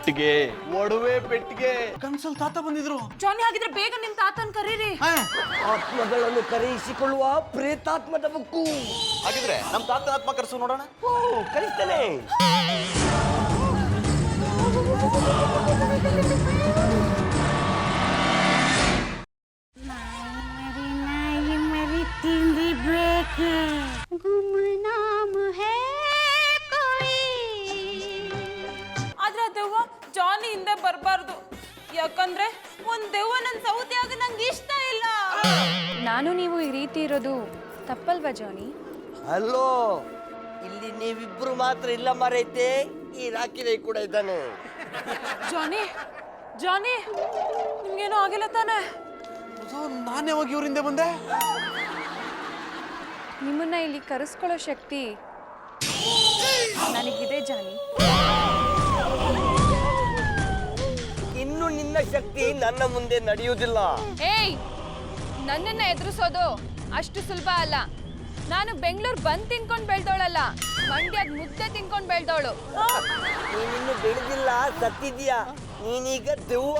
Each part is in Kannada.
ಪೆಟ್ಟಿಗೆ, ಒಡವೆ ಪೆಟ್ಟಿಗೆ ಕನ್ಸಲ್ ತಾತ ಬಂದಿದ್ರು. ಜಾನಿ ಹಾಗಿದ್ರೆ ಬೇಗ ನಿಮ್ ತಾತನ್ ಕರೀರಿ. ಆತ್ಮಗಳನ್ನು ಕರೆಯಿಸಿಕೊಳ್ಳುವ ಪ್ರೇತಾತ್ಮದ ಬುಕ್ಕು. ಹಾಗಿದ್ರೆ ನಮ್ ತಾತನ ಆತ್ಮ ಕರೆಸು ನೋಡೋಣ. ಓ, ಕರೀತೇನೆ. ಆದ್ರೆ ದೆವ್ವ ಜಾನಿ ಹಿಂದೆ ಬರ್ಬಾರ್ದು. ಯಾಕಂದ್ರೆ ಒಂದ್ ದೆವ್ವ ನನ್ ಸೌದಿಯಾಗ ನಂಗೆ ಇಷ್ಟ ಇಲ್ಲ. ನಾನು ನೀವು ಈ ರೀತಿ ಇರೋದು ತಪ್ಪಲ್ವಾ ಜಾನಿ? ಹಲೋ, ಇಲ್ಲಿ ನೀವಿಬ್ರು ಮಾತ್ರ ಇಲ್ಲ ಮಾರೈತೆ, ಈ ರಾಕಿರೈ ಕೂಡ ಇದ್ದಾನೆ. ಜಾನಿ ಜಾನಿ ನಿಮ್ಗೇನೋ ಆಗಿಲ್ಲ ತಾನೆ? ನಾನೇ ಹೋಗಿ ಇವ್ರಿಂದ ಬಂದೆ. ನಿಮ್ಮನ್ನ ಇಲ್ಲಿ ಕರೆಸ್ಕೊಳ್ಳೋ ಶಕ್ತಿ ನನಗಿದೆ ಜಾನಿ. ಇನ್ನು ನಿನ್ನ ಶಕ್ತಿ ನನ್ನ ಮುಂದೆ ನಡೆಯುವುದಿಲ್ಲ. ಏಯ್, ನನ್ನನ್ನ ಎದುರಿಸೋದು ಅಷ್ಟು ಸುಲಭ ಅಲ್ಲ. ನಾನು ಬೆಂಗಳೂರು ಬಂದ್ ತಿನ್ಕೊಂಡ್ ಬೆಳ್ದವಳಲ್ಲ, ಮಂಡ್ಯದ ಮುದ್ದೆ ತಿನ್ಕೊಂಡ್ ಬೆಳ್ದವಳು. ನೀನಿನ್ನು ಬೆಳೆದಿಲ್ಲ, ಸತ್ತಿದ್ಯಾ. ನೀನೀಗ ದೆವ್ವ.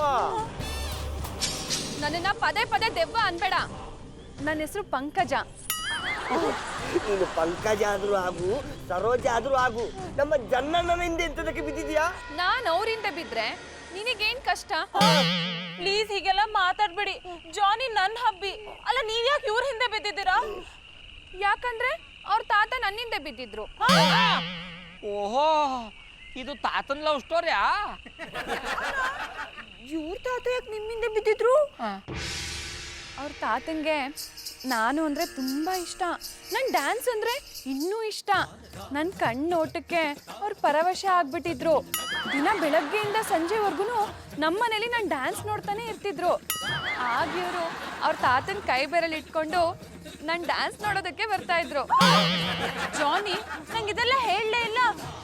ನನ್ನನ್ನ ಪದೇ ಪದೇ ದೆವ್ವ ಅನ್ಬೇಡ. ನನ್ನ ಹೆಸರು ಪಂಕಜ. ನೀನು ಪಂಕಜ ಆದ್ರೂ ಆಗು, ಸರೋಜ ಆದ್ರೂ ಆಗು, ನಮ್ಮ ಜನ್ನಣ್ಣನ ಹಿಂದೆ ಎಂತದಕ್ಕೆ ಬಿದ್ದಿದ್ಯಾ? ನಾನ್ ಅವ್ರಿಂದ ಬಿದ್ರೆ ನಿನಗೇನ್ ಕಷ್ಟ? ಪ್ಲೀಸ್ ಹೀಗೆಲ್ಲ ಮಾತಾಡ್ಬೇಡಿ. ಜಾನಿ ನನ್ ಹಬ್ಬಿ ಅಲ್ಲ, ನೀವ್ ಯಾಕೆ ಇವ್ರ ಹಿಂದೆ ಬಿದ್ದಿದ್ದೀರಾ? ಯಾಕಂದ್ರೆ ಅವ್ರ ತಾತ ನನ್ನಿಂದ ಬಿದ್ದಿದ್ರು. ಓಹೋ, ಇದು ತಾತನ್ ಲವ್ ಸ್ಟೋರಿಯಾ? ಇವ್ರ ತಾತ ಯಾಕೆ ನಿಮ್ಮಿಂದ ಬಿದ್ದಿದ್ರು? ಅವ್ರ ತಾತಂಗೆ ನಾನು ಅಂದ್ರೆ ತುಂಬಾ ಇಷ್ಟ. ನನ್ ಡ್ಯಾನ್ಸ್ ಅಂದ್ರೆ ಇನ್ನೂ ಇಷ್ಟ. ನನ್ನ ಕಣ್ಣೋಟಕ್ಕೆ ಅವ್ರು ಪರವಶ ಆಗ್ಬಿಟ್ಟಿದ್ರು. ದಿನ ಬೆಳಗ್ಗೆಯಿಂದ ಸಂಜೆವರೆಗೂ ನಮ್ಮನೇಲಿ ನಾನು ಡ್ಯಾನ್ಸ್ ನೋಡ್ತಾನೆ ಇರ್ತಿದ್ರು. ಆಗ ಇವರು ಅವ್ರ ತಾತನ ಕೈ ಬೆರಳು ಇಟ್ಕೊಂಡು ನನ್ನ ಡ್ಯಾನ್ಸ್ ನೋಡೋದಕ್ಕೆ ಬರ್ತಾ ಇದ್ರು. ಜಾನಿ ನಂಗೆ ಇದೆಲ್ಲ ಹೇಳಲೇ ಇಲ್ಲ.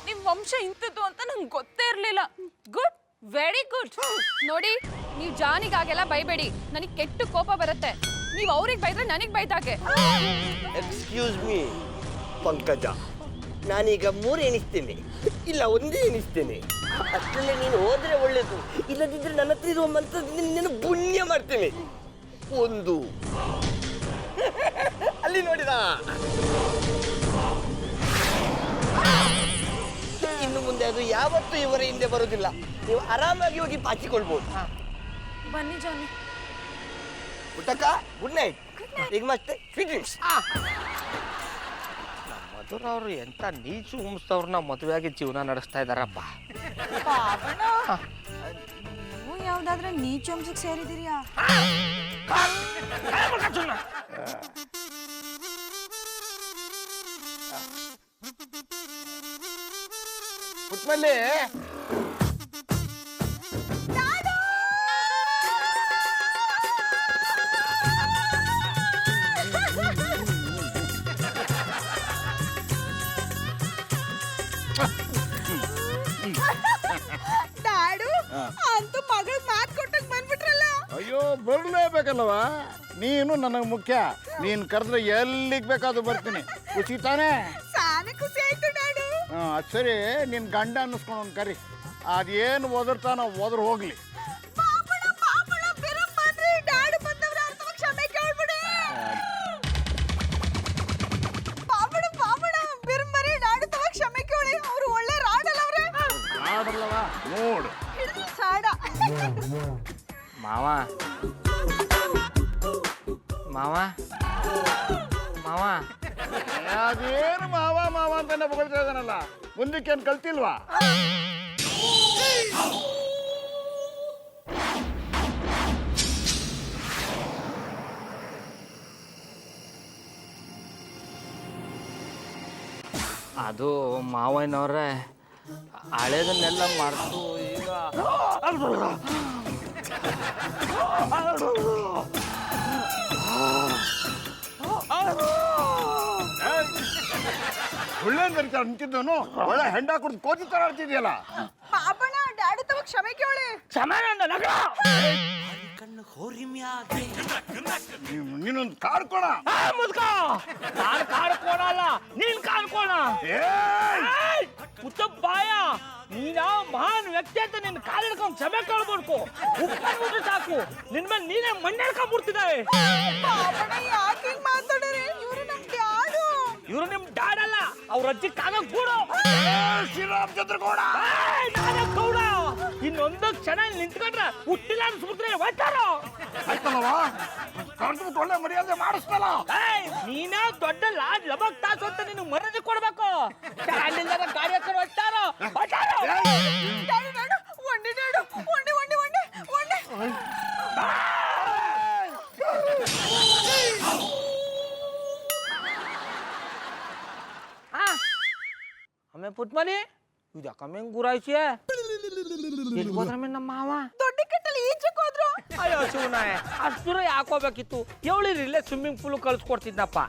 ನಿಮ್ ವಂಶ ಇಂಥದ್ದು ಅಂತ ನಂಗೆ ಗೊತ್ತೇ ಇರ್ಲಿಲ್ಲ. Good, very good. ನೋಡಿ, ನೀವು ಜಾನಿಗಾಗೆಲ್ಲ ಬೈಬೇಡಿ, ನನಗೆ ಕೆಟ್ಟ ಕೋಪ ಬರುತ್ತೆ. ನೀವು ಅವ್ರಿಗೆ ಬೈದ್ರೆ ನನಗೆ ಬೈದಾಗೆ. ಎಕ್ಸ್ಕ್ಯೂಸ್ ಮೀ ಪಂಕಜ, ನಾನೀಗ 3 ಎಣಿಸ್ತೇನೆ, ಇಲ್ಲ 1 ಎಣಿಸ್ತೇನೆ. ಅಷ್ಟರಲ್ಲೇ ನೀನು ಹೋದ್ರೆ ಒಳ್ಳೇದು, ಇಲ್ಲದಿದ್ರೆ ನನ್ನ ಹತ್ರ ಇರುವ ಮಂತ್ರದಿಂದ ನಿನ್ನನ್ನು ಪುಣ್ಯ ಮಾಡ್ತೇನೆ. 1 ಅಲ್ಲಿ ನೋಡಿದ. ಇನ್ನು ಮುಂದೆ ಅದು ಯಾವತ್ತೂ ಇವರ ಹಿಂದೆ ಬರುವುದಿಲ್ಲ. ನೀವು ಆರಾಮಾಗಿ ಹೋಗಿ ಪಾಚಿಕೊಳ್ಬಹುದು. ಬನ್ನಿ ಜಾನಿ. ಊಟಕ್ಕ ಗುಡ್ ನೈಟ್. ಈಗ ಮತ್ತೆ ಫಿಟಿಂಗ್ಸ್. ಮಧುರ ಅವರು ಎಂತ ನೀಚು ಹುಮ್ಸ್ತವ್ರನ್ನ ಮದುವೆಯಾಗಿ ಜೀವನ ನಡೆಸ್ತಾ ಇದಾರಪ್ಪ. ನೀವು ಯಾವ್ದಾದ್ರೆ ನೀಚ ವಂಶಕ್ಕೆ ಸೇರಿದಿರಿಯಾ? ಪುಟ್ಮಲ್ಲಿ ಅಂತೂ ಮಗಳ ಮಾತು ಕೊಟ್ಟಂಗ್ ಬಂದ್ಬಿಟ್ರಲ್ಲ. ಅಯ್ಯೋ, ಬರ್ಲೇಬೇಕಲ್ವಾ? ನೀನು ನನಗೆ ಮುಖ್ಯ. ನೀನು ಕರೆದ್ರೆ ಎಲ್ಲಿಗೆ ಬೇಕಾದ್ರೂ ಬರ್ತೀನಿ. ಖುಷಿ ತಾನೇ? ಸಾನೆ ಖುಷಿ ಆಯ್ತು ಡ್ಯಾಡು. ಅದು ಸರಿ, ನಿನ್ನ ಗಂಡ ಅನ್ನಿಸ್ಕೊಂಡು ಒಂದು ಕರಿ. ಅದೇನು ಒದರ್ತಾನೋ ಒದ್ರ ಹೋಗ್ಲಿ. ಆಡಲ್ಲವಾ ನೋಡು. ಮಾವ ಮಾವ ಮಾವ, ಅದೇನು ಮಾವ ಮಾವ ಅಂತಾನೆ ಬಗಳ್ತಾ ಇದ್ದಾನಲ್ಲ, ಮುಂದಕ್ಕೇನು ಕಲ್ತಿಲ್ವಾ? ಅದು ಮಾವನವ್ರೆ, ಹಳೇದನ್ನೆಲ್ಲ ಮರೆತು ಈಗ ಒಳ್ಳೆ ಅಂತಿದ್ದವನು ಒಳ್ಳೆ ಹೆಂಡ ಕುಡ್ದು ಕೋತಿ ತರ ಆಡ್ತಿದ್ಯಲ್ಲ. ಪಾಪಣ ಡ್ಯಾಡಿ ತವ ಕ್ಷಮೆ ಕೇಳಿ. ನೀನೊಂದು ಕಾಡ್ಕೋಣ. ನಾನು ಕಾಡ್ಕೋಣಲ್ಲ, ನೀನ್ ಕಾಡ್ಕೋಣ. ಮುತ್ತ ಬಾಯ, ನೀನ ಮಹಾನ್ ವ್ಯಕ್ತಿ ಅಂತ ನಿನ್ನ ಕಾಲು ಹಿಡ್ಕೊಂಡು ಕ್ಷಮೆ ಕೇಳ್ಬೇಕು. ಉಪ್ಪಿಟ್ಟು ಸಾಕು, ನಿನ್ ಮೇಲೆ ನೀನೇ ಮಣ್ಣು ಹಿಡ್ಕೊಂಡ್ಬಿಡ್ತಿದ್ದಾವೆ. ಯಾಕೆ ಮಾತಾಡ್ರಿ? ಇವ್ರು ನಮ್ ಡ್ಯಾಡು. ಇವ್ರು ನಿಮ್ ಡ್ಯಾಡ್ ಅಲ್ಲ, ಅವ್ರ ಅಜ್ಜಿ ಕಾಗ ಕೂಡು. ಶ್ರೀರಾಮಚಂದ್ರ ಗೌಡ ನಾನೇ ಗೌಡ. ಇನ್ನೊಂದು ಕ್ಷಣ ನಿಂತ್ಕೊಂಡ್ರೆ ಹುಟ್ಟಿಲ್ಲ ಅನ್ಸ್ಬಿಟ್ರೆ ಹೋಯ್ತಾರೋ. ಆಯ್ತಲ್ಲವ, ಕರ್ದ್ಬಿಟ್ಟು ಒಳ್ಳೆ ಮರ್ಯಾದೆ ಮಾಡಿಸ್ತಲ್ಲ. ನೀನ ದೊಡ್ಡ ಲಾಡ್ ಲಬಕ್ ತಾಸು ಅಂತ ನೀನು ಮರ್ಯಾದೆ ಕೊಡ್ಬೇಕು. ಸ್ಟ್ಯಾಂಡಿಲ್ಲದ ಗಾಡಿ ಹತ್ರ ಹೋಗ್ತಾರೋ. Dad dad ಒಂಡಿ dad ಒಂಡಿ ಒಂಡಿ ಒಂಡಿ ಒಂಡಿ. ಆಮೇಲೆ ಪುಟ್ಮನಿ ಇದು ಯಾಕಮ್ಮೆ ಗುರಾಯಿಸಿ ಎಲ್ಲಿ ಹೋದ್ರಮ್ಮೆ ನಮ್ಮ ಮಾವ ದೊಡ್ಡ ಕೆಟ್ಟಲ್ಲಿ ಈಚೆಗೆ ಹೋದ್ರು. ಅಯ್ಯೋ ಶಿವನಾಯ, ಅಷ್ಟು ದೂರ ಯಾಕೆ ಹೋಗ್ಬೇಕಿತ್ತು? ಎವಳಿರಿ ಇಲ್ಲೇ ಸ್ವಿಮ್ಮಿಂಗ್ ಪೂಲ್ ಕಳ್ಸ್ಕೊಡ್ತಿದ್ನಪ್ಪ.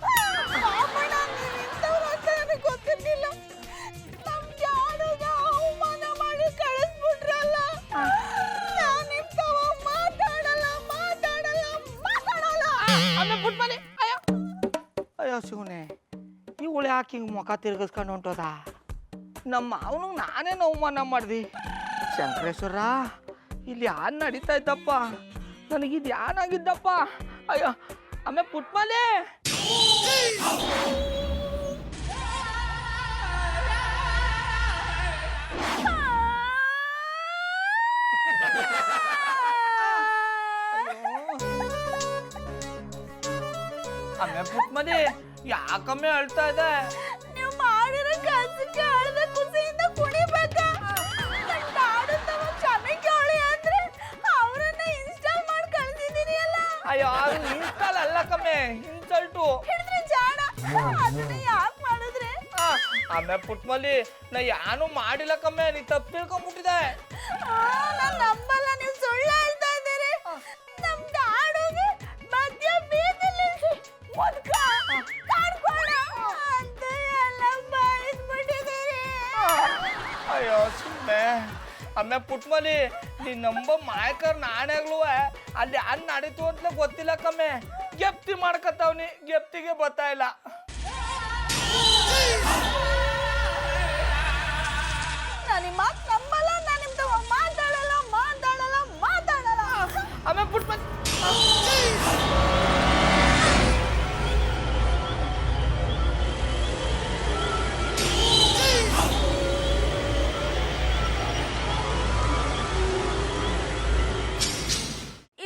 ಪಾಪಣ್ಣ, ನೀವ್ ಇಂಥವ್ರು ಅಂತ ನನಗ್ ಗೊತ್ತಿರ್ಲಿಲ್ಲ. ನಮ್ ಡ್ಯಾಡುಗ ಅವಮಾನ ಮಾಡಿ ಕಳಿಸ್ಬಿಟ್ರಲ್ಲ. ನಾನ್ ನಿಮ್ ತವ ಮಾತಾಡಲ್ಲ ಮಾತಾಡಲ್ಲ ಮಾತಾಡಲ್ಲ. ಆಮೇಲೆ ಪುಟ್ಮನಿ ಅಯ್ಯೋ ಅಯ್ಯೋ ಶಿವನೇ, ಇವಳು ಯಾಕೆ ಹಿಂಗೆ ಮುಖ ತಿರ್ಗಿಸ್ಕೊಂಡು ಹೊಂಟೋದ? ನಮ್ಮ ಅವನಿಗೆ ನಾನೇನು ಅವಮಾನ ಮಾಡ್ದಿ? ಶಂಕರೇಶ್ವರ, ಇಲ್ಲಿ ಯಾನ್ ನಡೀತಾ ಇದ್ದಪ್ಪ? ನನಗಿದು ಯಾನಾಗಿದ್ದಪ್ಪ? ಅಯ್ಯೋ ಆಮೇಲೆ ಪುಟ್ಮಲೆ ಆಮೇಲೆ ಪುಟ್ಮಲೆ ಯಾಕಮ್ಮೆ ಅಳ್ತಾ ಇದೆ? ನೀವ್ ಮಾಡಿರೋ ಕೆಲ್ಸಕ್ಕೆ ಅಳ್ದ ಖುಷಿಯಿಂದ ಕುಣಿಬೇಕ. ನನ್ ಡ್ಯಾಡು ತವ ಕ್ಷಮೆ ಕೇಳಿ ಅಂದ್ರೆ ಅವ್ರನ್ನ ಇನ್ಸ್ಟಾಲ್ ಮಾಡಿ ಕಳ್ಸಿದೀನಿ ಅಲ್ಲ. ಅಯ್ಯೋ ಅದು ಇನ್ಸ್ಟಾಲ್ ಅಲ್ಲ ಕಮ್ಮೆ, ಇನ್ಸಲ್ಟು. ಹಿಡಿದ್ರೆ ಜಾಣ, ಅದನ್ನ ಯಾಕೆ ಮಾಡಿದ್ರೆ? ಆಮೇಲೆ ಪುಟ್ಮಲಿ ನಾ ಯಾನು ಮಾಡಿಲ್ಲ ಕಮ್ಮೆ, ನೀ ತಪ್ಪು ತಿಳ್ಕೊಂಡ್ಬಿಟ್ಟಿದೆ. ನಾನ್ ನಂಬಲ್ಲ, ನೀವು ಸುಳ್ಳು ಹೇಳ್ತಾ ಇದ್ದೀರಿ. ನಮ್ ಡ್ಯಾಡುಗೆ ಮಧ್ಯ ಬೀದಿಲಿ ಮುದ್ಕ ಕಾಡ್ಕೋಣ ಅಂತ ಎಲ್ಲ ಬಾಯಿಸ್ಬಿಟ್ಟಿದ್ದೀರಿ. ಅಯ್ಯೋ ಸುಮ್ಮನೆ ಆಮೇಲೆ ಪುಟ್ಮಲಿ ನೀ ನಂಬ ಮಾಯಕರ್ ನಾಣ್ಯಾಗ್ಲೂ ಅಲ್ಲಿ ಯಾರು ನಡೀತು ಅಂತಲೇ ಗೊತ್ತಿಲ್ಲ ಕಮ್ಮೆ. ಗೆಪ್ತಿ ಮಾಡ್ಕತ್ತವ್ನಿ, ಗೆಪ್ತಿಗೆ ಬರ್ತಾ ಇಲ್ಲ. ನಾನು ನಿಮ್ಮ ಮಾತು ನಂಬಲ್ಲ, ನಾನು ನಿಮ್ ತವ ಮಾತಾಡಲ್ಲ ಮಾತಾಡಲ್ಲ ಮಾತಾಡಲ್ಲ. ಆಮೇಲೆ ಪುಟ್ಮಲಿ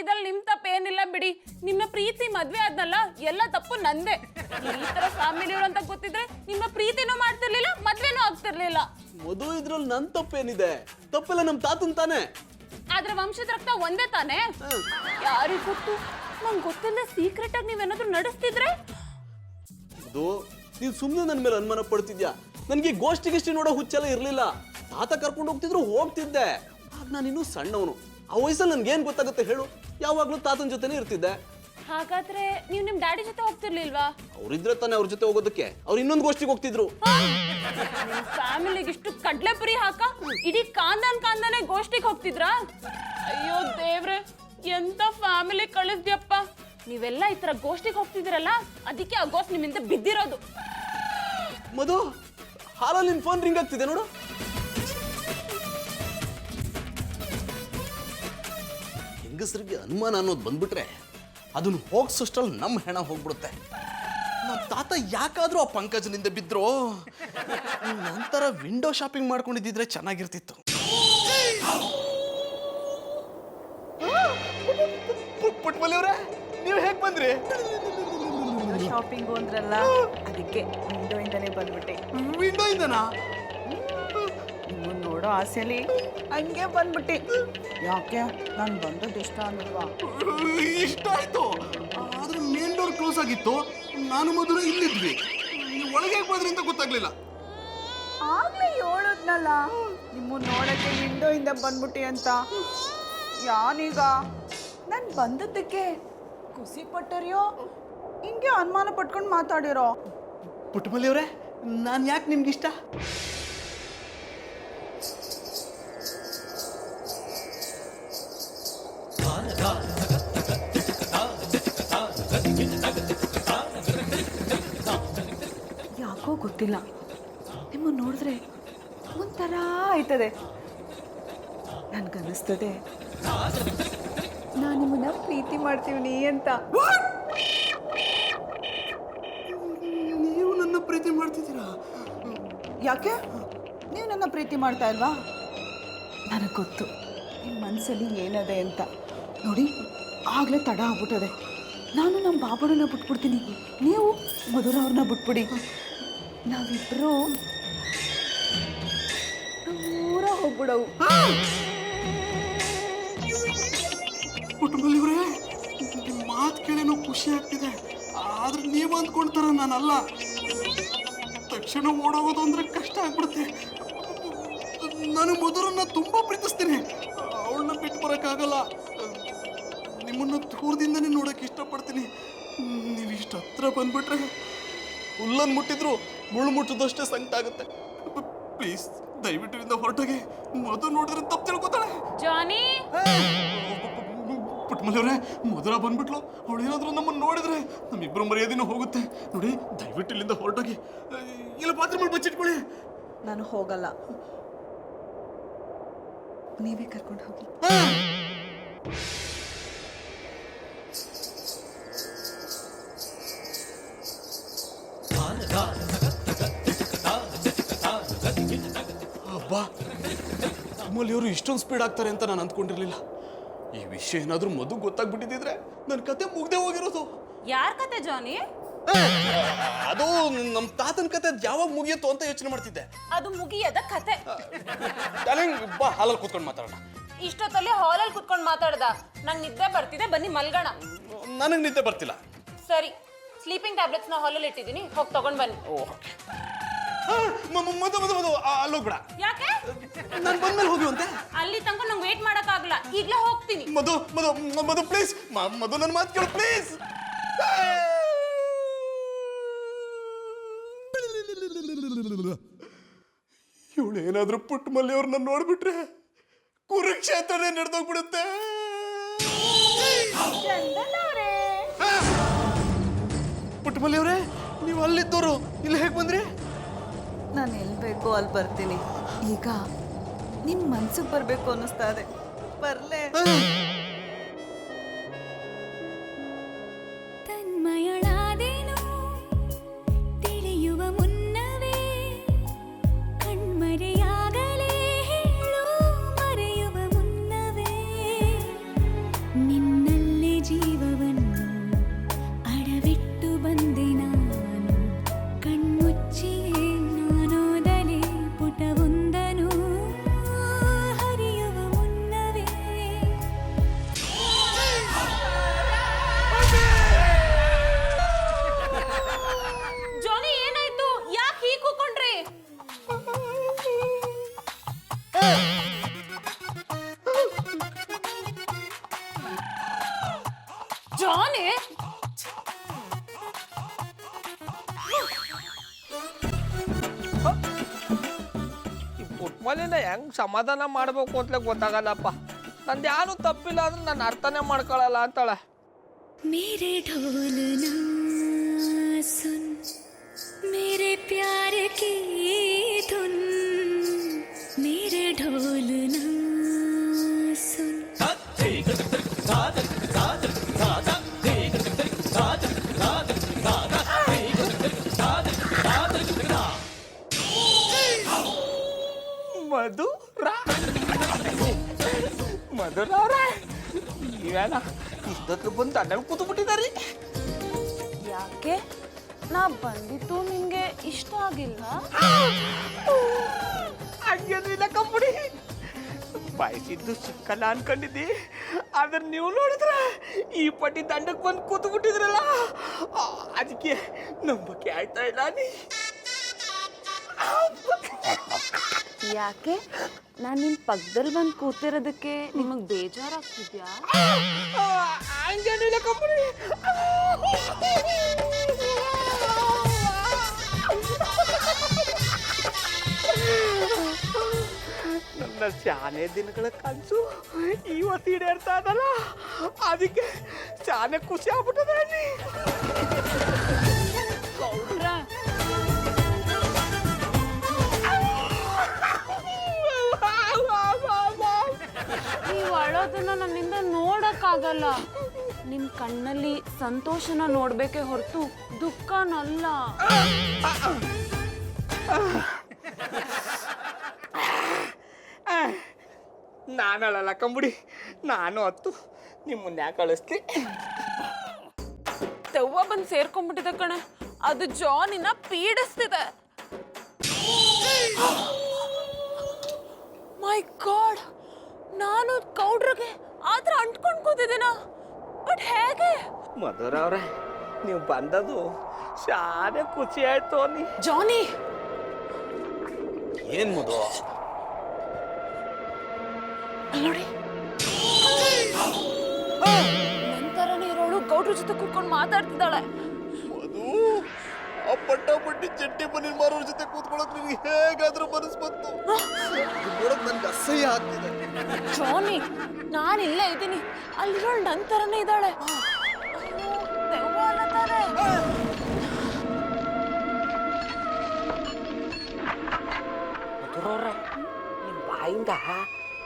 ಇದ್ರಲ್ಲಿ ನಿಮ್ ತಪ್ಪೇನಿಲ್ಲ ಬಿಡಿ. ನಿಮ್ಮ ಪ್ರೀತಿ ಮದ್ವೆ ಆದ್ನಲ್ಲ, ಎಲ್ಲ ತಪ್ಪು ನಂದೆ. ನೀವ್ ಈ ತರ ಫ್ಯಾಮಿಲಿಯವ್ರು ಅಂತ ಗೊತ್ತಿದ್ರೆ ನಿಮ್ಮ ಪ್ರೀತಿನೂ ಮಾಡ್ತಿರ್ಲಿಲ್ಲ, ಮದ್ವೆನೂ ಆಗ್ತಿರ್ಲಿಲ್ಲ. ಮಧು, ಇದ್ರಲ್ಲಿ ನನ್ ತಪ್ಪೇನಿದೆ? ತಪ್ಪೆಲ್ಲ ನಮ್ ತಾತನ್ ತಾನೆ. ಆದ್ರೆ ವಂಶದ ರಕ್ತ ಒಂದೇ ತಾನೆ. ಯಾರಿಗ್ ಗೊತ್ತು? ನಂಗೆ ಗೊತ್ತಿಲ್ಲ, ಸೀಕ್ರೆಟ್ ಆಗಿ ನೀವೇನಾದ್ರೂ ನಡೆಸ್ತಿದ್ರೆ. ಅದು ನೀನ್ ಸುಮ್ನೆ ನನ್ ಮೇಲೆ ಅನುಮಾನ ಪಡ್ತಿದ್ಯಾ? ನನ್ಗೆ ಗೋಷ್ಠಿ ನೋಡೋ ಹುಚ್ಚೆಲ್ಲ ಇರ್ಲಿಲ್ಲ. ತಾತ ಕರ್ಕೊಂಡು ಹೋಗ್ತಿದ್ರು, ಹೋಗ್ತಿದ್ದೆ. ಆಗ ನಾನು ಇನ್ನೂ ಸಣ್ಣವನು. ಆ ವಯಸ್ಸಲ್ಲಿ ನನ್ಗೇನ್ ಗೊತ್ತಾಗುತ್ತೆ ಹೇಳು? ಯಾವಾಗ್ಲೂ ತಾತನ ಜೊತೆನೇ ಇರ್ತಿದ್ದೆ. ಹಾಗಾದ್ರೆ ನೀವು ನಿಮ್ ಡ್ಯಾಡಿ ಜೊತೆ ಹೋಗ್ತಿರ್ಲಿಲ್ವಾ? ಅವ್ರಿದ್ರೆ ತಾನೆ ಅವ್ರ ಜೊತೆ ಹೋಗೋದಕ್ಕೆ. ಅವ್ರು ಇನ್ನೊಂದು ಗೋಷ್ಠಿಗೆ ಹೋಗ್ತಿದ್ರು. ಫ್ಯಾಮಿಲಿಗೆ ಇಷ್ಟು ಕಡ್ಲೆಪುರಿ ಹಾಕ ಇಡೀ ಕಾಂದಾನೆ ಗೋಷ್ಠಿಗೆ ಹೋಗ್ತಿದ್ರಾ? ಅಯ್ಯೋ ದೇವ್ರೆ, ಎಂತ ಫ್ಯಾಮಿಲಿ ಕಳಿಸ್ದ್ಯಪ್ಪ. ನೀವೆಲ್ಲ ಈ ತರ ಗೋಷ್ಠಿಗೆ ಹೋಗ್ತಿದ್ದೀರಲ್ಲ, ಅದಕ್ಕೆ ಆ ಗೋಷ್ಠಿ ನಿಮ್ಮಿಂದ ಬಿದ್ದಿರೋದು. ಮಧು, ಹಾಲಲ್ಲಿ ನಿನ್ ಫೋನ್ ರಿಂಗ್ ಆಗ್ತಿದೆ ನೋಡು. ಹೆಂಗಸರಿಗೆ ಅನುಮಾನ ಅನ್ನೋದು ಬಂದ್ಬಿಟ್ರೆ ಅದನ್ನ ಹೋಗ್ಸೋಷ್ಟ್ರಲ್ಲಿ ನಮ್ಮ ಹೆಣ ಹೋಗ್ಬಿಡುತ್ತೆ. ನಮ್ಮ ತಾತ ಯಾಕಾದ್ರೂ ಆ ಪಂಕಜನಿಂದ ಬಿದ್ರು, ನಂತರ ವಿಂಡೋ ಶಾಪಿಂಗ್ ಮಾಡ್ಕೊಂಡಿದ್ದಿದ್ರೆ ಚೆನ್ನಾಗಿರ್ತಿತ್ತು. ಪುಟ್ಮಲಿ ಅವರೇ, ನೀವು ಹೇಗೆ ಬಂದ್ರಿ? ಶಾಪಿಂಗು ಅಂದ್ರಲ್ಲ, ಅದಕ್ಕೆ ವಿಂಡೋ ಇಂದಾನೆ ಬಂದ್ಬಿಟ್ಟೆ. ವಿಂಡೋ ಇಂದನಾ? ನಿಮ್ಮನ್ನ ನೋಡೋ ಆಸೆಲಿ ಹಂಗೆ ಬಂದ್ಬಿಟ್ಟೆ. ಯಾಕೆ ನಾನು ಬಂದದ್ದು ಇಷ್ಟ ಅನ್ನಲ್ವಾ? ಇಷ್ಟ ಆಯ್ತು. ಆದ್ರೆ ಮೇನ್ ಡೋರ್ ಕ್ಲೋಸ್ ಆಗಿತ್ತು. ನಾನು ಮಧುರ ಇಲ್ಲಿದ್ವಿ. ನೀವು ಒಳಗೆ ಹೋದ್ರಿ ಅಂತ ಗೊತ್ತಾಗ್ಲಿಲ್ಲ. ಆಗ್ಲೇ ಹೇಳದ್ನಲ್ಲ ನಿಮ್ಮನ್ನ ನೋಡಕ್ಕೆ ವಿಂಡೋ ಇಂದ ಬಂದ್ಬಿಟ್ಟೆ ಅಂತ. ಯಾನೀಗ ನಾನು ಬಂದದ್ದಕ್ಕೆ ಖುಷಿ ಪಟ್ಟರಿಯೋ ಹಿಂಗೆ ಅನುಮಾನ ಪಟ್ಕೊಂಡು ಮಾತಾಡಿರೋ? ಪುಟ್ಟಮಲ್ಲಿ ಅವರೇ, ನಾನು ಯಾಕೆ ನಿಮ್ಗೆ ಇಷ್ಟ? ಯಾಕೋ ಗೊತ್ತಿಲ್ಲ, ನಿಮ್ಮನ್ನು ನೋಡಿದ್ರೆ ಒಂಥರ ಆಯ್ತದೆ. ನನ್ಗನ್ನಿಸ್ತದೆ ನಾನು ನಿಮ್ಮನ್ನ ಪ್ರೀತಿ ಮಾಡ್ತೀವಿ ಅಂತ. ನೀವು ನನ್ನ ಪ್ರೀತಿ ಮಾಡ್ತಿದ್ದೀರಾ? ಯಾಕೆ ನೀವು ನನ್ನ ಪ್ರೀತಿ ಮಾಡ್ತಾ ಇಲ್ವಾ? ನನಗೆ ಗೊತ್ತು ನಿಮ್ಮ ಮನಸ್ಸಲ್ಲಿ ಏನದೆ ಅಂತ. ನೋಡಿ ಆಗಲೇ ತಡ ಆಗ್ಬಿಟ್ಟದೆ. ನಾನು ನಮ್ಮ ಬಾಬಣ್ಣನ ಬಿಟ್ಬಿಡ್ತೀನಿ, ನೀವು ಮಧುರ ಅವ್ರನ್ನ ಬಿಟ್ಬಿಡಿ. ನಾವಿಬ್ಬರು ದೂರ ಹೋಗ್ಬಿಡವು. ಕುಟುಂಬದಲ್ಲಿವ್ರೆ, ಮಾತು ಕೇಳೇನೋ ಖುಷಿ ಆಗ್ತಿದೆ, ಆದ್ರೆ ನೀವು ಅಂದ್ಕೊಳ್ತಾರ ನಾನಲ್ಲ. ತಕ್ಷಣ ಓಡೋಗೋದು ಅಂದ್ರೆ ಕಷ್ಟ ಆಗ್ಬಿಡುತ್ತೆ. ನಾನು ಮಧುರನ್ನ ತುಂಬಾ ಪ್ರೀತಿಸ್ತೀನಿ, ಅವಳನ್ನ ಬಿಟ್ಟು ಬರೋಕ್ಕಾಗಲ್ಲ. ನಿಮ್ಮನ್ನ ದೂರದಿಂದನೇ ನೋಡಕ್ಕೆ ಇಷ್ಟಪಡ್ತೀನಿ. ನೀವು ಇಷ್ಟು ಹತ್ರ ಬಂದ್ಬಿಟ್ರೆ ಹುಲ್ಲನ್ನು ಮುಟ್ಟಿದ್ರು ಮುಳ್ಳು ಮುಟ್ಟದಷ್ಟೇ ಸಂಕಟ ಆಗುತ್ತೆ. ಪ್ಲೀಸ್ ದಯವಿಟ್ಟು ಇಲ್ಲಿಂದ ಹೊರಟೋಗಿ. ಮಧು ನೋಡಿದ್ರೆ ತಪ್ಪು ತಿಳ್ಕೊತಾಳೆ. ಜಾನಿ, ಪುಟ್ಮಲ್ಲವ್ರೆ, ಮಧುರ ಬಂದ್ಬಿಟ್ಲು. ಅವಳು ಏನಾದ್ರೂ ನಮ್ಮನ್ನು ನೋಡಿದ್ರೆ ನಮ್ಮಿಬ್ಬರು ಮರ್ಯಾದೆನೂ ಹೋಗುತ್ತೆ. ನೋಡಿ ದಯವಿಟ್ಟು ಇಲ್ಲಿಂದ ಹೊರಟೋಗಿ. ಇಲ್ಲ ಪಾತ್ರೆ ಮಾಡಿ ಬಚ್ಚಿಟ್ಕೊಳ್ಳಿ. ನಾನು ಹೋಗಲ್ಲ, ನೀವೇ ಕರ್ಕೊಂಡು ಹೋಗಿ. ಅಬ್ಬಾ, ನಮ್ಮಲ್ಲಿ ಇವರು ಇಷ್ಟೊಂದು ಸ್ಪೀಡ್ ಆಗ್ತಾರೆ ಅಂತ ನಾನು ಅಂದ್ಕೊಂಡಿರ್ಲಿಲ್ಲ. ಈ ವಿಷಯ ಏನಾದ್ರೂ ಮಧು ಗೊತ್ತಾಗ್ಬಿಟ್ಟಿದ್ರೆ ನನ್ನ ಕತೆ ಮುಗ್ದೇ ಹೋಗಿರೋದು. ಯಾರ ಕತೆ ಜಾನಿ? ಅದು ನಮ್ಮ ತಾತನ ಕತೆ ಯಾವಾಗ ಮುಗಿಯುತ್ತೋ ಅಂತ ಯೋಚನೆ ಮಾಡ್ತಿದ್ದೆ. ಅದು ಮುಗಿಯದ ಕತೆ. ಡಾರ್ಲಿಂಗ್, ಬಾ ಹಾಲಲ್ಲಿ ಕೂತ್ಕೊಂಡು ಮಾತಾಡೋಣ. ಇಷ್ಟೊತ್ತಲ್ಲಿ ಹಾಲಲ್ಲಿ ಕುತ್ಕೊಂಡು ಮಾತಾಡ್ದ. ನಂಗೆ ನಿದ್ದೆ ಬರ್ತಿದೆ, ಬನ್ನಿ ಮಲ್ಗೋಣ. ನನಗೆ ನಿದ್ದೆ ಬರ್ತಿಲ್ಲ. ಸರಿ, ಸ್ಲೀಪಿಂಗ್ ಟ್ಯಾಬ್ಲೆಟ್ಸ್ ನ ಹಾಲಲ್ಲಿ ಇಟ್ಟಿದ್ದೀನಿ, ಹೋಗಿ ತಗೊಂಡ್ ಬನ್ನಿ. ಮಧು ಮಧು ಮಧು, ಅಲ್ಲೋಗ್ಬೇಡ. ಯಾಕೆ? ನಾನು ಬಂದ್ಮೇಲೆ ಹೋಗಿ ಅಂತೆ. ಅಲ್ಲಿ ತನಕ ನಂಗೆ ವೇಟ್ ಮಾಡಕ್ಕಾಗಲ್ಲ, ಈಗ್ಲೇ ಹೋಗ್ತೀನಿ. ಮಧು ಮಧು ಮಧು ಪ್ಲೀಸ್, ಮಧು ನನ್ನ ಮಾತು ಕೇಳು ಪ್ಲೀಸ್. ಇವಳು ಏನಾದ್ರೂ ಪುಟ್ಟ ಮಲ್ಲಿ ಅವ್ರನ್ನ ನೋಡ್ಬಿಟ್ರೆ ಕುರುಕ್ಷೇತ್ರನೇ ನಡೆದೋಗ್ಬಿಡುತ್ತೆ. ಪುಟ್ಟ ಮಲ್ಲಿ ಅವರೇ, ನೀವು ಅಲ್ಲಿದ್ದವರು ಇಲ್ಲಿ ಹೇಗೆ ಬಂದ್ರಿ? ನಾನು ಎಲ್ಲಿ ಬೇಕೋ ಅಲ್ಲಿ ಬರ್ತೀನಿ. ಈಗ ನಿಮ್ಮ ಮನ್ಸಿಗೆ ಬರಬೇಕು ಅನ್ನಿಸ್ತಾ ಇದೆ, ಬರ್ಲೇ? ತನ್ಮಯಳಾದೇನು ತಿಳಿಯುವ ಮುನ್ನವೇ ಕಣ್ಮರೆಯಾಗಲೇ ಹೇಳು ಮರೆಯುವ ಮುನ್ನವೇ ನಿನ್ನಲ್ಲೇ ಜೀವವನ್ನು ಅಡವಿಟ್ಟು ಬಂದೆ ನಾನು ಕಣ್ಮುಚ್ಚಿಯೇ ನಾನೋದಲೇ ಪುಟವೊಂದನು ಹರಿಯುವ ಮುನ್ನವೇ. ಜಾನಿ, ಏನಾಯ್ತು? ಯಾಕೆ ಹೀಗೆ ಕೂಕೊಂಡ್ರಿ? ಜಾನಿ, ಈ ಪುಟ್ಮಲಿನ ಹೆಂಗ್ ಸಮಾಧಾನ ಮಾಡ್ಬೇಕು ಅಂತಲೇ ಗೊತ್ತಾಗಲ್ಲಪ್ಪ. ನಂದು ಯಾರು ತಪ್ಪಿಲ್ಲ ಅಂದ್ರೆ ನಾನು ಅರ್ಥನೇ ಮಾಡ್ಕೊಳಲ್ಲ ಅಂತಾಳೆ. मेरे ढोल ना सुन मेरे प्यार की धुन मेरे ढोल ना सुन. ಮಧುರ ನೀವೇನ ಇಷ್ಟೊತ್ತು ಬಂದು ದಂಡಲ್ಲಿ ಕೂತು ಬಿಟ್ಟಿದ್ದಾರೆ. ಯಾಕೆ? ನಾ ಬಂದಿತ್ತು ನಿಮ್ಗೆ ಇಷ್ಟ ಆಗಿಲ್ಲ? ಹಂಗೇನಿಲ್ಲ ಕಂಪನಿ, ಬಯಸಿದ್ದು ಸಿಕ್ಕಲ್ಲ ಅನ್ಕೊಂಡಿದ್ದಿ. ಆದ್ರೆ ನೀವು ನೋಡಿದ್ರೆ ಈ ಪಟ್ಟಿ ದಂಡಕ್ಕೆ ಬಂದು ಕೂತು ಬಿಟ್ಟಿದ್ರಲ್ಲ, ಅದಕ್ಕೆ ನಂಬಕ್ಕೆ ಆಯ್ತಾ ಇಲ್ಲ. ನೀ ಯಾಕೆ? ನಾನು ನಿಮ್ ಪಕ್ಕದಲ್ಲಿ ಬಂದು ಕೂತಿರೋದಕ್ಕೆ ನಿಮಗ್ ಬೇಜಾರಾಗ್ತಿದ್ಯಾ? ಹಂಗೇನಿಲ್ಲ ಕಂಪನಿ. ನನ್ನ ಶಾನೆ ದಿನಗಳ ಕನಸು ಇವತ್ತು ಈಡೇರ್ತಾ ಇದಲ್ಲ, ಅದಕ್ಕೆ ಶಾನೆ ಖುಷಿ ಆಗ್ಬಿಟ್ಟದೆ. ಗೌಡ್ರ, ನಂಬಕ್ಕಾಗಲ್ಲ. ನಿಮ್ ಕಣ್ಣಲ್ಲಿ ಸಂತೋಷನ ನೋಡ್ಬೇಕೆ ಹೊರತು ದುಃಖನಲ್ಲ. ನಾನು ಅಳಲ್ಲ ಕಂಬಿಡಿ, ನಾನು ಹತ್ತು ನಿಮ್ಮ ಮುಂದೆ ಯಾಕೆ ಕಳಿಸ್ತಿ? ದೆವ್ವ ಬಂದು ಸೇರ್ಕೊಂಡ್ಬಿಟ್ಟಿದೆ ಕಣೆ, ಅದು ಜಾನಿನ ಪೀಡಿಸ್ತಿದೆ. ಮೈ ಗಾಡ್, ನಾನು ಕೌಡ್ರಿಗೆ ಆತರ ಅಂಟ್ಕೊಂಡು ಕೂತಿದ್ದೀನ. ಬಟ್ ಹೇಗೆ? ಮಧುರ ಅವ್ರೆ, ನೀವು ಬಂದದು ಶಾನೆ ಖುಷಿ ಆಯ್ತು ನೀ. ಜಾನಿ, ಏನ್ ಮಧು? ನೋಡಿ, ನಂತರನೇ ಇರೋಳು ಗೌಡ್ರ ಜೊತೆ ಕೂತ್ಕೊಂಡು ಮಾತಾಡ್ತಿದ್ದಾಳೆ. ಮಧು, ಆ ಪಟ್ಟಾಪಟ್ಟಿ ಚಟ್ಟಿ ಪನ್ನೀರ್ ಮಾರೋರ್ ಜೊತೆ ಕೂತ್ಕೊಳ್ಳೋಕೆ ನಿನ್ಗೆ ಹೇಗಾದ್ರೂ ಮನಸ್ಸು ಬಂತು? ನೋಡಕ್ ನನ್ಗೆ ಅಸಹ್ಯ ಆಗ್ತಿದೆ. ಜಾನಿ, ನಾನು ಇಲ್ಲೇ ಇದ್ದೀನಿ, ಅಲ್ಲಿರೋಳು ನಂತರನೇ ಇದ್ದಾಳೆ. ದೆವ್ವ ಅಲ್ಲ ತಾನೇ? ಮಧುರವ್ರೆ, ನಿಮ್ಮ ಬಾಯಿಂದ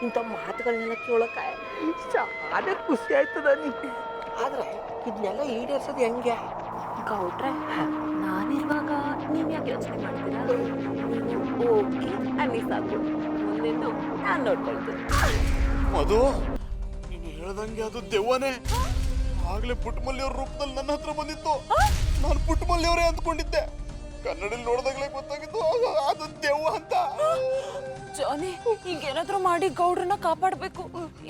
ಇಂಥ ಮಾತುಗಳನ್ನೆಲ್ಲ ಕೇಳೋಕ ಶಾನೆ ಖುಷಿ ಆಯ್ತದ ನೀ. ಆದ್ರೆ ಇದನ್ನೆಲ್ಲ ಈಡೇರ್ಸೋದು ಹೆಂಗೆ? ಗೌಡ್ರೆ, ನಾನಿರುವಾಗ ನೀವು ಯಾಕೆ ಯೋಚನೆ ಮಾಡ್ತೀರಾ? ನೀವು ಓಕೆ ಅನ್ನಿ ಸಾಕು, ಮುಂದೆಂದು ನಾನು ನೋಡ್ಕೊಳ್ತೀನಿ. ಮಧು, ನೀನು ಹೇಳ್ದಂಗೆ ಅದು ದೆವ್ವನೇ. ಆಗ್ಲೇ ಪುಟ್ಟಮಲ್ಲಿಯವ್ರ ರೂಪದಲ್ಲಿ ನನ್ನ ಹತ್ರ ಬಂದಿತ್ತು. ನಾನು ಪುಟ್ಟಮಲ್ಲಿಯವರೇ ಅಂದ್ಕೊಂಡಿದ್ದೆ. ಕನ್ನಡಲ್ಲಿ ನೋಡಿದಾಗಲೇ ಗೊತ್ತಾಗಿತ್ತು ಅದು ದೆವ್ವ ಅಂತ. ಜಾನಿ, ಈಗೇನಾದ್ರೂ ಮಾಡಿ ಗೌಡ್ರನ್ನ ಕಾಪಾಡ್ಬೇಕು,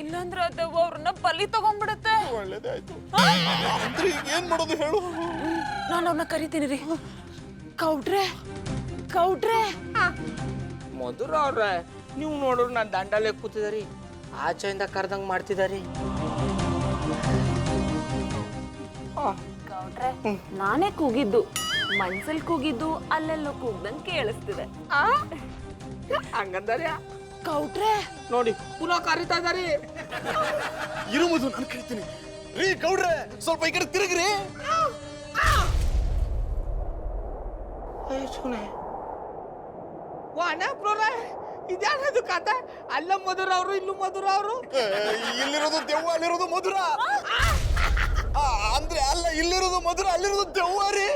ಇಲ್ಲಾಂದ್ರೆ ಆ ದೆವ್ವ ಅವ್ರನ್ನ ಬಲಿ ತಗೊಂಡ್ಬಿಡುತ್ತೆ. ಒಳ್ಳೇದೇ ಆಯ್ತು. ಅಂದ್ರೆ ಈಗ ಏನ್ ಮಾಡೋದು ಹೇಳು? ನಾನು ಅವ್ರನ್ನ ಕರಿತೀನಿ ರೀ. ಗೌಡ್ರೆ, ಗೌಡ್ರೆ. ಮಧುರ ಅವ್ರೆ, ನೀವು ನೋಡ್ರು ನಾನು ದಂಡಲ್ಲೇ ಕೂತಿದಾರಿ, ಆಚೆಯಿಂದ ಕರ್ದಂಗೆ ಮಾಡ್ತಿದಾರಿ. ಗೌಡ್ರೆ, ನಾನೇ ಕೂಗಿದ್ದು, ಮನ್ಸಲ್ಲಿ ಕೂಗಿದ್ದು ಅಲ್ಲೆಲ್ಲೋ ಕೂಗ್ದಂಗೆ ಕೇಳಿಸ್ತಿದೆ. ಹಂಗಂದಾರ ಗೌಡ್ರೆ, ನೋಡಿ ಪುನಃ ಕರಿತಾ ಇದಾರಿ. ಇರು ಮಧು, ನಾನು ಕರಿತೀನಿ. ರೀ ಗೌಡ್ರೆ, ಸ್ವಲ್ಪ ಈ ಕಡೆ ತಿರುಗ್ರಿ. ಸುನೆ ವಾಣಪ್ರೋರ, ಇದ್ಯಾನದು ಕತೆ? ಅಲ್ಲ ಮಧುರ ಅವರು, ಇಲ್ಲೂ ಮಧುರ ಅವರು. ಇಲ್ಲಿರೋದು ದೆವ್ವ, ಅಲ್ಲಿರೋದು ಮಧುರ. ಅಂದ್ರೆ ಅಲ್ಲ, ಇಲ್ಲಿರೋದು ಮಧುರ, ಅಲ್ಲಿರೋದು ದೆವ್ವ ರೀ.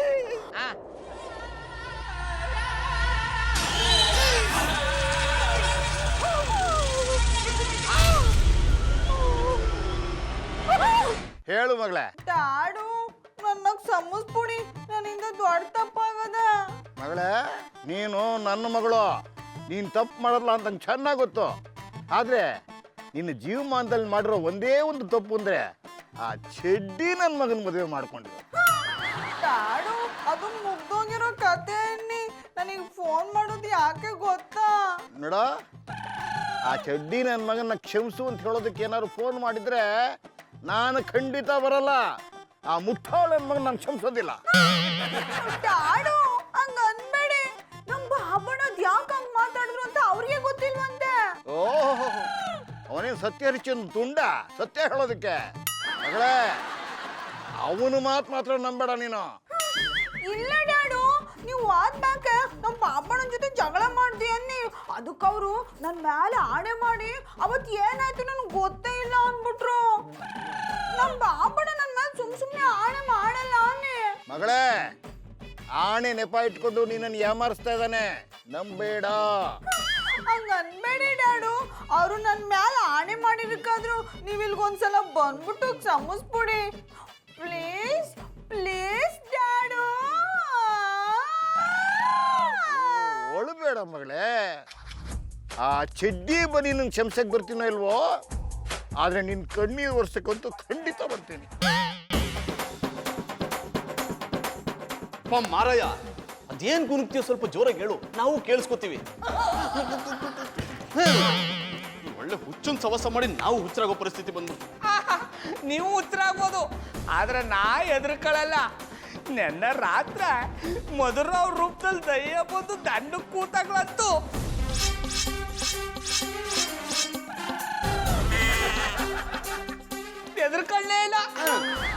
ಹೇಳು ಮಗಳೇ. ಡ್ಯಾಡು, ನನ್ನ ಸಮಸ್ಬಿಡಿ, ನನ್ನಿಂದ ದೊಡ್ಡ ತಪ್ಪಾಗದ. ಮಗಳೇ, ನೀನು ನನ್ನ ಮಗಳು, ನೀನು ತಪ್ಪು ಮಾಡಲ್ಲ ಅಂತ ನಂಗೆ ಚೆನ್ನಾಗಿ ಗೊತ್ತು. ಆದರೆ ನಿನ್ನ ಜೀವಮಾನದಲ್ಲಿ ಮಾಡಿರೋ ಒಂದೇ ಒಂದು ತಪ್ಪು ಅಂದರೆ ಆ ಚೆಡ್ಡಿ ನನ್ನ ಮಗನ ಮದುವೆ ಮಾಡ್ಕೊಂಡಿದ್ದೆ. ಡ್ಯಾಡು, ಅದು ಮುಗ್ದೋಗಿರೋ ಕತೆ ಅನ್ನಿ. ನನಗೆ ಫೋನ್ ಮಾಡೋದು ಯಾಕೆ ಗೊತ್ತಾ? ನೋಡ, ಆ ಚಡ್ಡಿ ನನ್ನ ಮಗನ ಕ್ಷಮಿಸು ಅಂತ ಹೇಳೋದಕ್ಕೆ ಏನಾದ್ರು ಫೋನ್ ಮಾಡಿದ್ರೆ ನಾನು ಖಂಡಿತ ಬರಲ್ಲ. ಆ ಮುಟ್ಟಾಳ ನನ್ನ ಮಗನ ನಾನು ಕ್ಷಮಿಸೋದಿಲ್ಲ. ಡ್ಯಾಡು, ಹಂಗ ಅನ್ಬೇಡಿ. ನಮ್ ಬಾಬಣ್ಣದ್ ಯಾಕೆ ಹಂಗ್ ಮಾತಾಡಿದ್ರು ಅಂತ ಅವ್ರಿಗೆ ಗೊತ್ತಿಲ್ವಂತೆ. ಓಹೋ, ಅವನೇನು ಸತ್ಯ ಹರಿಚಂದ್ ತುಂಡ ಸತ್ಯ ಹೇಳೋದಕ್ಕೆ? ಮಗಳೇ, ಅವನು ಮಾತ್ರ ನಂಬೇಡ ನೀನು. ಇಲ್ಲ ಡ್ಯಾಡು, ನೀವು ಆದ್ಮ್ಯಾಕ ನಮ್ ಬಾಬಣ್ಣನ ಜೊತೆ ಜಗಳ ಮಾಡ್ದಿ ಅನ್ನಿ. ಅದಕ್ಕವ್ರು ನನ್ ಮೇಲೆ ಆಣೆ ಮಾಡಿ ಅವತ್ ಏನಾಯ್ತು ನನಗೆ ಗೊತ್ತೇ ಇಲ್ಲ ಅಂದ್ಬಿಟ್ರು. ನಮ್ ಬಾಬಣ್ಣ ನನ್ ಮೇಲೆ ಸುಮ್ನೆ ಆಣೆ ಮಾಡಲ್ಲ ಅನ್ನಿ. ಮಗಳೇ, ಆಣೆ ನೆಪ ಇಟ್ಕೊಂಡು ನೀನನ್ನು ಯಾಮಾರಿಸ್ತಾ ಇದ್ದಾನೆ, ನಂಬೇಡ. ಹಂಗ ಅನ್ಬೇಡಿ ಡ್ಯಾಡು, ಅವರು ನನ್ ಮೇಲೆ ಆಣೆ ಮಾಡಿರ್ಕಾದ್ರು ನೀವ್ ಇಲ್ಗೊಂದ್ಸಲ ಬಂದ್ಬಿಟ್ಟು ಕ್ಷಮಿಸ್ಬಿಡಿ. Please please dad. ಒಳಬೇಡ ಮಗಳೇ. ಆ ಚಡ್ಡಿ ಬನ್ನಿ ನಂಗೆ ಕ್ಷಮಿಸಕ್ಕೆ ಬರ್ತೀನೋ ಇಲ್ವೋ, ಆದರೆ ನಿನ್ನ ಕಣ್ಣೀರು ವರ್ಷಕ್ಕಂತೂ ಖಂಡಿತ ಬರ್ತೀನಿ. ಮಾರಾಯ, ಅದೇನ್ ಗುನುಗ್ತೀಯ? ಸ್ವಲ್ಪ ಜೋರಾಗಿ ಹೇಳು, ನಾವು ಕೇಳಿಸ್ಕೊತೀವಿ. ಒಳ್ಳೆ ಹುಚ್ಚನ್ ಸವಸ ಮಾಡಿ ನಾವು ಹುಚ್ಚರಾಗೋ ಪರಿಸ್ಥಿತಿ ಬಂದ್ಬಿಟ್ಟು. ನೀವು ಉತ್ತರಾಗ್ಬೋದು, ಆದ್ರೆ ನಾ ಎದುರ್ಕೊಳ್ಳಲ್ಲ. ನೆನ್ನೆ ರಾತ್ರಿ ಮಧುರ ಅವ್ರ ರೂಪದಲ್ಲಿ ದಯ್ಯ ಬಂದು ದಂಡು ಕೂತಾಗ್ಲಂತು. ಎದುರ್ಕೊಳ್ಳೇ ಇಲ್ಲ.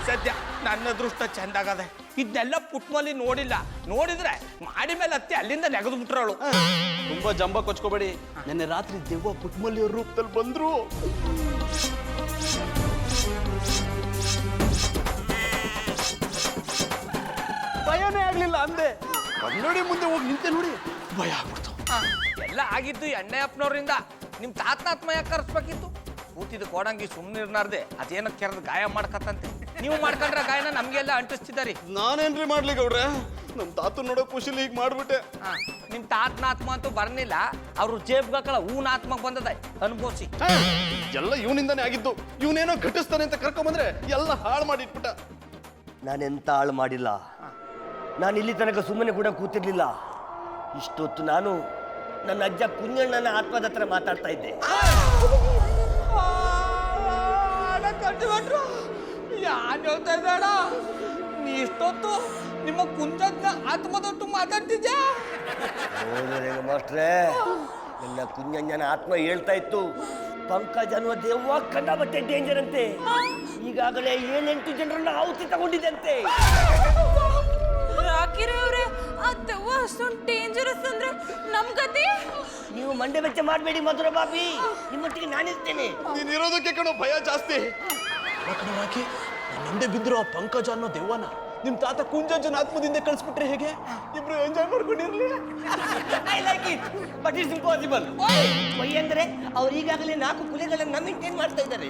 ಸದ್ಯ ನನ್ನ ಅದೃಷ್ಟ ಚಂದಾಗದೆ. ಇದನ್ನೆಲ್ಲ ಪುಟ್ಮಲ್ಲಿ ನೋಡಿಲ್ಲ, ನೋಡಿದ್ರೆ ಮಾಡಿ ಮೇಲೆ ಹತ್ತಿ ಅಲ್ಲಿಂದ ನೆಗೆದು ಬಿಟ್ರವಳು. ತುಂಬಾ ಜಂಬ ಕೊಚ್ಕೋಬೇಡಿ. ನಿನ್ನೆ ರಾತ್ರಿ ದೆವ್ವ ಪುಟ್ಮಲ್ಲಿಯವ್ರ ರೂಪದಲ್ಲಿ ಬಂದ್ರು. ಭಯನೇ ಆಗ್ಲಿಲ್ಲ ಅಂದೆ ಕನ್ನಡಿ ಮುಂದೆ ಹೋಗಿ ನಿಂತೆ ನೋಡಿ ಭಯ ಆಗ್ಬಿಡ್ತು. ಎಲ್ಲ ಆಗಿದ್ದು ಎಣ್ಣೆ ಅಪ್ಪನವ್ರಿಂದ. ನಿಮ್ಮ ತಾತನಾತ್ಮ ಯಾಕೆ ಕರೆಸ್ಬೇಕಿತ್ತು? ಕೂತಿದ್ದು ಕೋಡಂಗಿ ಸುಮ್ಮನೆ ಇರ್ನಾರ್ದೆ ಅದೇನಕ್ಕೆ ಕೆರೆದು ಗಾಯ ಮಾಡ್ಕತ್ತಂತೆ. ನೀವು ಮಾಡ್ಕೊಂಡ್ರೆ ಗಾಯನ ನಮಗೆಲ್ಲ ಅಂಟಿಸ್ತಿದ್ದಾರಿ. ನಾನೇನ್ರಿ ಮಾಡ್ಲಿ ಗೌಡ್ರೆ, ನಮ್ ತಾತ ನೋಡೋ ಖುಷಿಲಿ ಈಗ ಮಾಡ್ಬಿಟ್ಟೆ. ನಿಮ್ಮ ತಾತನಾತ್ಮ ಅಂತೂ ಬರ್ನಿಲ್ಲ, ಅವ್ರು ಜೇಬ್ಗಾಕಳ ಹೂನಾತ್ಮ ಬಂದದ ಅನ್ಭವಿಸಿ. ಎಲ್ಲ ಇವನಿಂದಾನೇ ಆಗಿದ್ದು. ಇವನೇನೋ ಘಟಿಸ್ತಾನೆ ಅಂತ ಕರ್ಕೊಂಬಂದ್ರೆ ಎಲ್ಲ ಹಾಳು ಮಾಡಿಟ್ಬಿಟ್ಟ. ನಾನೆಂತ ಹಾಳು ಮಾಡಿಲ್ಲ. ನಾನು ಇಲ್ಲಿ ತನಕ ಸುಮ್ಮನೆ ಕೂಡ ಕೂತಿರ್ಲಿಲ್ಲ. ಇಷ್ಟೊತ್ತು ನಾನು ನನ್ನ ಅಜ್ಜ ಕುಂಜಣ್ಣನ ಆತ್ಮದ ಹತ್ರ ಮಾತಾಡ್ತಾ ಇದ್ದೆ. ಯಾನ್ ಹೇಳ್ತಾ ಇದ್ದಾಡ? ನೀ ಇಷ್ಟೊತ್ತು ನಿಮ್ಮ ಕುಂಜಜ್ಞ ಆತ್ಮದೊಟ್ಟು ಮಾತಾಡ್ತಿದ್ಯಾ? ಮಾಸ್ಟ್ರೇ, ನನ್ನ ಕುಂಜಣ್ಣನ ಆತ್ಮ ಹೇಳ್ತಾ ಇತ್ತು, ಪಂಕಜ್ ಅನ್ನುವ ದೆವ್ವ ಕಂಡಬಟ್ಟೆ ಡೇಂಜರ್ ಅಂತೆ. ಈಗಾಗಲೇ 7-8 ಜನರನ್ನ ಆಹುತಿ ತಗೊಂಡಿದ್ದಂತೆ. ರಾಕಿರಿ ಅವ್ರೆ, ಆ ದೆವ್ವ ಅಷ್ಟೊಂದು ಡೇಂಜರಸ್ ಅಂದ್ರೆ ನಮ್ ಗತಿ? ನೀವು ಮಂಡೆ ಬೆಚ್ಚ ಮಾಡಬೇಡಿ ಮಧುರ ಬಾಬಿ, ನಿಮ್ಮೊಟ್ಟಿಗೆ ನಾನಿರ್ತೇನೆ. ನೀನ್ ಇರೋದಕ್ಕೆ ಕಣೋ ಭಯ ಜಾಸ್ತಿ. ರಾಕಿ ನನ್ನ ಹಿಂದೆ ಬಿದ್ದಿರೋ ಆ ಪಂಕಜ ಅನ್ನೋ ದೆವ್ವನ ನಿಮ್ ತಾತ ಕುಂಜನ ಆತ್ಮದಿಂದ ಕಳಿಸ್ಬಿಟ್ರೆ ಹೇಗೆ? ಇಬ್ರು ಎಂಜಾಯ್ ಮಾಡ್ಕೊಂಡಿರ್ಲಿ. I like it, but it's impossible. Why ಅಂದ್ರೆ ಅವ್ರು ಈಗಾಗಲೇ 4 ಕುಲೆಗಳನ್ನು ಮೇಂಟೈನ್ ಮಾಡ್ತಾ ಇದ್ದಾರೆ.